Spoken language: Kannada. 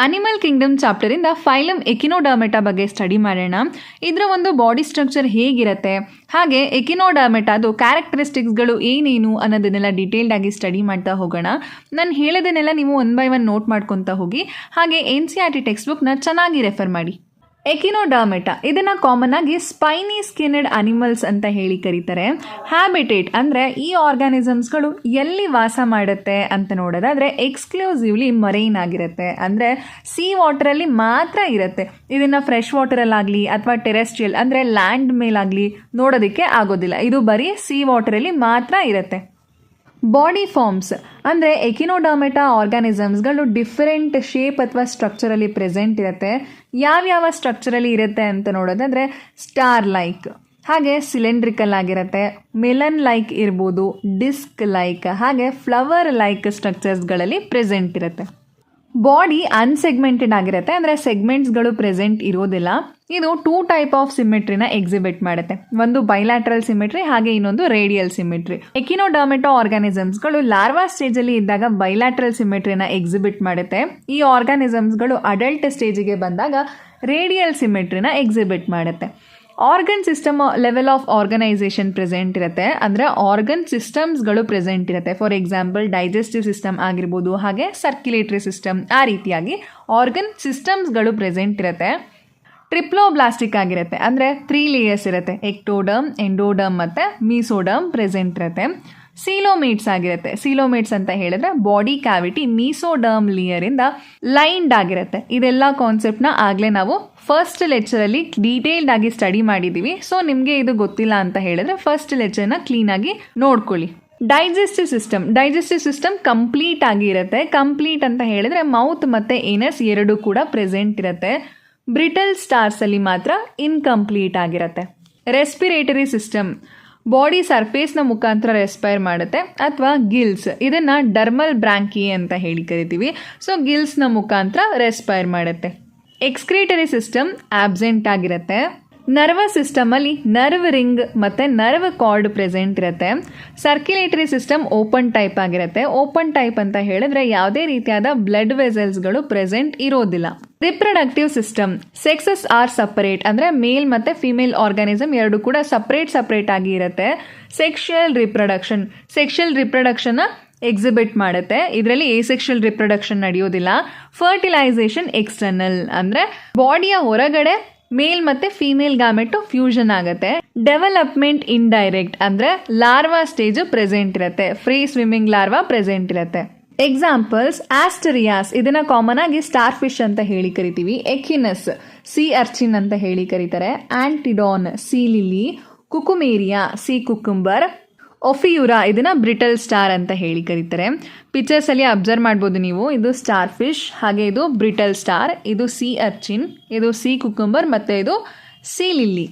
ಅನಿಮಲ್ ಕಿಂಗ್ಡಮ್ ಚಾಪ್ಟರಿಂದ ಫೈಲಮ್ ಎಕಿನೋಡರ್ಮೆಟಾ ಬಗ್ಗೆ ಸ್ಟಡಿ ಮಾಡೋಣ. ಇದರ ಒಂದು ಬಾಡಿ ಸ್ಟ್ರಕ್ಚರ್ ಹೇಗಿರುತ್ತೆ, ಹಾಗೆ ಎಕಿನೋಡರ್ಮೆಟಾದು ಕ್ಯಾರೆಕ್ಟರಿಸ್ಟಿಕ್ಸ್ಗಳು ಏನೇನು ಅನ್ನೋದನ್ನೆಲ್ಲ ಡೀಟೇಲ್ಡ್ ಆಗಿ ಸ್ಟಡಿ ಮಾಡ್ತಾ ಹೋಗೋಣ. ನಾನು ಹೇಳೋದನ್ನೆಲ್ಲ ನೀವು 1 by 1 ನೋಟ್ ಮಾಡ್ಕೊತಾ ಹೋಗಿ. ಹಾಗೆ NCERT ಟೆಕ್ಸ್ಟ್ ಬುಕ್ನ ಚೆನ್ನಾಗಿ ರೆಫರ್ ಮಾಡಿ. ಎಕಿನೋಡರ್ಮೆಟಾ ಇದನ್ನು ಕಾಮನ್ ಆಗಿ ಸ್ಪೈನಿ ಸ್ಕಿನ್ಡ್ ಅನಿಮಲ್ಸ್ ಅಂತ ಹೇಳಿ ಕರೀತಾರೆ. ಹ್ಯಾಬಿಟೇಟ್ ಅಂದರೆ ಈ ಆರ್ಗಾನಿಸಮ್ಸ್ಗಳು ಎಲ್ಲಿ ವಾಸ ಮಾಡುತ್ತೆ ಅಂತ ನೋಡೋದಾದರೆ ಎಕ್ಸ್ಕ್ಲೂಸಿವ್ಲಿ ಮರೈನ್ ಆಗಿರುತ್ತೆ, ಅಂದರೆ ಸೀ ವಾಟರಲ್ಲಿ ಮಾತ್ರ ಇರುತ್ತೆ. ಇದನ್ನು ಫ್ರೆಶ್ ವಾಟರಲ್ಲಾಗಲಿ ಅಥವಾ ಟೆರೆಸ್ಟ್ರಿಯಲ್ ಅಂದರೆ ಲ್ಯಾಂಡ್ ಮೇಲಾಗಲಿ ನೋಡೋದಕ್ಕೆ ಆಗೋದಿಲ್ಲ. ಇದು ಬರೀ ಸೀ ವಾಟರಲ್ಲಿ ಮಾತ್ರ ಇರುತ್ತೆ. ಬಾಡಿ ಫಾರ್ಮ್ಸ್ ಅಂದರೆ ಎಕಿನೋಡರ್ಮೆಟಾ ಆರ್ಗಾನಿಸಮ್ಸ್ಗಳು ಡಿಫರೆಂಟ್ ಶೇಪ್ ಅಥವಾ ಸ್ಟ್ರಕ್ಚರಲ್ಲಿ ಪ್ರೆಸೆಂಟ್ ಇರುತ್ತೆ. ಯಾವ್ಯಾವ ಸ್ಟ್ರಕ್ಚರಲ್ಲಿ ಇರುತ್ತೆ ಅಂತ ನೋಡೋದಾದರೆ ಸ್ಟಾರ್ ಲೈಕ್, ಹಾಗೆ ಸಿಲಿಂಡ್ರಿಕಲ್ ಆಗಿರುತ್ತೆ, ಮೆಲನ್ ಲೈಕ್ ಇರ್ಬೋದು, ಡಿಸ್ಕ್ ಲೈಕ್, ಹಾಗೆ ಫ್ಲವರ್ ಲೈಕ್ ಸ್ಟ್ರಕ್ಚರ್ಸ್ಗಳಲ್ಲಿ ಪ್ರೆಸೆಂಟ್ ಇರುತ್ತೆ. ಬಾಡಿ ಅನ್ಸೆಗ್ಮೆಂಟೆಡ್ ಆಗಿರುತ್ತೆ, ಅಂದರೆ ಸೆಗ್ಮೆಂಟ್ಸ್ಗಳು ಪ್ರೆಸೆಂಟ್ ಇರೋದಿಲ್ಲ. ಇದು 2 ಟೈಪ್ ಆಫ್ ಸಿಮೆಟ್ರಿನ ಎಕ್ಸಿಬಿಟ್ ಮಾಡುತ್ತೆ. ಒಂದು ಬೈಲ್ಯಾಟ್ರಲ್ ಸಿಮೆಟ್ರಿ, ಹಾಗೆ ಇನ್ನೊಂದು ರೇಡಿಯಲ್ ಸಿಮೆಟ್ರಿ. ಎಕಿನೋಡರ್ಮೆಟಾ ಆರ್ಗಾನಿಸಮ್ಸ್ಗಳು ಲಾರ್ವಾ ಸ್ಟೇಜಲ್ಲಿ ಇದ್ದಾಗ ಬೈಲ್ಯಾಟ್ರಲ್ ಸಿಮೆಟ್ರಿನ ಎಕ್ಸಿಬಿಟ್ ಮಾಡುತ್ತೆ. ಈ ಆರ್ಗಾನಿಸಮ್ಸ್ಗಳು ಅಡಲ್ಟ್ ಸ್ಟೇಜಿಗೆ ಬಂದಾಗ ರೇಡಿಯಲ್ ಸಿಮೆಟ್ರಿನ ಎಕ್ಸಿಬಿಟ್ ಮಾಡುತ್ತೆ. Organ system level of organisation present ಇರುತ್ತೆ, ಅಂದರೆ ಆರ್ಗನ್ ಸಿಸ್ಟಮ್ಸ್ಗಳು ಪ್ರೆಸೆಂಟ್ ಇರುತ್ತೆ. ಫಾರ್ ಎಕ್ಸಾಂಪಲ್ ಡೈಜೆಸ್ಟಿವ್ ಸಿಸ್ಟಮ್ ಆಗಿರ್ಬೋದು, ಹಾಗೆ ಸರ್ಕ್ಯುಲೇಟರಿ ಸಿಸ್ಟಮ್, ಆ ರೀತಿಯಾಗಿ ಆರ್ಗನ್ ಸಿಸ್ಟಮ್ಸ್ಗಳು ಪ್ರೆಸೆಂಟ್ ಇರುತ್ತೆ. ಟ್ರಿಪ್ಲೋಬ್ಲಾಸ್ಟಿಕ್ ಆಗಿರುತ್ತೆ, ಅಂದರೆ 3 ಲೇಯರ್ಸ್ ಇರುತ್ತೆ. ಎಕ್ಟೋಡರ್ಮ್, ಎಂಡೋಡರ್ಮ್ ಮತ್ತು ಮೀಸೋಡರ್ಮ್ ಪ್ರೆಸೆಂಟ್ ಇರುತ್ತೆ. ಸೀಲೋಮೇಟ್ಸ್ ಆಗಿರುತ್ತೆ. ಸೀಲೋಮೇಟ್ಸ್ ಅಂತ ಹೇಳಿದ್ರೆ ಬಾಡಿ ಕ್ಯಾವಿಟಿ ಮೀಸೋಡರ್ಮ್ ಲೇಯರಿಂದ ಲೈನ್ಡ್ ಆಗಿರುತ್ತೆ. ಇದೆಲ್ಲ ಕಾನ್ಸೆಪ್ಟ್ನ ಆಗಲೇ ನಾವು ಫಸ್ಟ್ ಲೆಕ್ಚರಲ್ಲಿ ಡೀಟೇಲ್ಡ್ ಆಗಿ ಸ್ಟಡಿ ಮಾಡಿದ್ದೀವಿ. ಸೊ ನಿಮಗೆ ಇದು ಗೊತ್ತಿಲ್ಲ ಅಂತ ಹೇಳಿದ್ರೆ ಫಸ್ಟ್ ಲೆಕ್ಚರ್ನ ಕ್ಲೀನಾಗಿ ನೋಡ್ಕೊಳ್ಳಿ. ಡೈಜೆಸ್ಟಿವ್ ಸಿಸ್ಟಮ್ ಕಂಪ್ಲೀಟ್ ಆಗಿ ಇರುತ್ತೆ. ಕಂಪ್ಲೀಟ್ ಅಂತ ಹೇಳಿದ್ರೆ ಮೌತ್ ಮತ್ತು ಏನಸ್ ಎರಡೂ ಕೂಡ ಪ್ರೆಸೆಂಟ್ ಇರುತ್ತೆ. ಬ್ರಿಟಲ್ ಸ್ಟಾರ್ಸಲ್ಲಿ ಮಾತ್ರ ಇನ್ಕಂಪ್ಲೀಟ್ ಆಗಿರುತ್ತೆ. ರೆಸ್ಪಿರೇಟರಿ ಸಿಸ್ಟಮ್ ಬಾಡಿ ಸರ್ಫೇಸ್ನ ಮುಖಾಂತರ ರೆಸ್ಪೈರ್ ಮಾಡುತ್ತೆ, ಅಥವಾ ಗಿಲ್ಸ್, ಇದನ್ನು ಡರ್ಮಲ್ ಬ್ರಾಂಕಿ ಅಂತ ಹೇಳಿ ಕರಿತೀವಿ. ಸೊ ಗಿಲ್ಸ್ನ ಮುಖಾಂತರ ರೆಸ್ಪೈರ್ ಮಾಡುತ್ತೆ. ಎಕ್ಸ್ಕ್ರೀಟರಿ ಸಿಸ್ಟಮ್ ಆಬ್ಸೆಂಟ್ ಆಗಿರುತ್ತೆ. ನರ್ವಸ್ ಸಿಸ್ಟಮಲ್ಲಿ ನರ್ವ್ ರಿಂಗ್ ಮತ್ತು ನರ್ವ್ ಕಾರ್ಡ್ ಪ್ರೆಸೆಂಟ್ ಇರುತ್ತೆ. ಸರ್ಕ್ಯುಲೇಟರಿ ಸಿಸ್ಟಮ್ ಓಪನ್ ಟೈಪ್ ಆಗಿರುತ್ತೆ. ಓಪನ್ ಟೈಪ್ ಅಂತ ಹೇಳಿದ್ರೆ ಯಾವುದೇ ರೀತಿಯಾದ ಬ್ಲಡ್ ವೆಸಲ್ಸ್ಗಳು ಪ್ರೆಸೆಂಟ್ ಇರೋದಿಲ್ಲ. Reproductive system sexes are separate, ಅಂದರೆ ಮೇಲ್ ಮತ್ತು ಫಿಮೇಲ್ ಆರ್ಗಾನಿಸಮ್ ಎರಡು ಕೂಡ ಸಪ್ರೇಟ್ ಆಗಿ ಇರುತ್ತೆ. ಸೆಕ್ಷುಯಲ್ ರಿಪ್ರೊಡಕ್ಷನ್ನ ಎಕ್ಸಿಬಿಟ್ ಮಾಡುತ್ತೆ. ಇದರಲ್ಲಿ ಎಸೆಕ್ಷುಯಲ್ ರಿಪ್ರೊಡಕ್ಷನ್ ನಡೆಯೋದಿಲ್ಲ. ಫರ್ಟಿಲೈಸೇಷನ್ ಎಕ್ಸ್ಟರ್ನಲ್, ಅಂದರೆ ಬಾಡಿಯ ಹೊರಗಡೆ ಮೇಲ್ ಮತ್ತು ಫೀಮೇಲ್ ಗಾಮೆಟು ಫ್ಯೂಷನ್ ಆಗುತ್ತೆ. ಡೆವಲಪ್ಮೆಂಟ್ ಇಂಡೈರೆಕ್ಟ್, ಅಂದರೆ ಲಾರ್ವಾ ಸ್ಟೇಜ್ ಪ್ರೆಸೆಂಟ್ ಇರುತ್ತೆ. ಫ್ರೀ ಸ್ವಿಮ್ಮಿಂಗ್ ಲಾರ್ವಾ ಪ್ರೆಸೆಂಟ್ ಇರುತ್ತೆ. ಎಕ್ಸಾಂಪಲ್ಸ್ ಆಸ್ಟರಿಯಾಸ್, ಇದನ್ನ ಕಾಮನ್ ಆಗಿ ಸ್ಟಾರ್ ಫಿಶ್ ಅಂತ ಹೇಳಿ ಕರಿತೀವಿ. ಎಕಿನಸ್ ಸಿ ಅರ್ಚಿನ್ ಅಂತ ಹೇಳಿ ಕರೀತಾರೆ. ಆಂಟಿಡಾನ್ ಸಿ ಲಿಲಿ, ಕುಕುಮೇರಿಯಾ ಸಿ ಕುಕುಂಬರ್, ಒಫಿಯುರಾ ಇದನ್ನ ಬ್ರಿಟಲ್ ಸ್ಟಾರ್ ಅಂತ ಹೇಳಿ ಕರೀತಾರೆ. ಪಿಕ್ಚರ್ಸ್ ಅಲ್ಲಿ ಅಬ್ಸರ್ವ್ ಮಾಡ್ಬೋದು ನೀವು. ಇದು ಸ್ಟಾರ್ ಫಿಶ್, ಹಾಗೆ ಇದು ಬ್ರಿಟಲ್ ಸ್ಟಾರ್, ಇದು ಸಿ ಅರ್ಚಿನ್, ಇದು ಸಿ ಕುಕುಂಬರ್, ಮತ್ತೆ ಇದು ಸಿ ಲಿಲ್ಲಿ.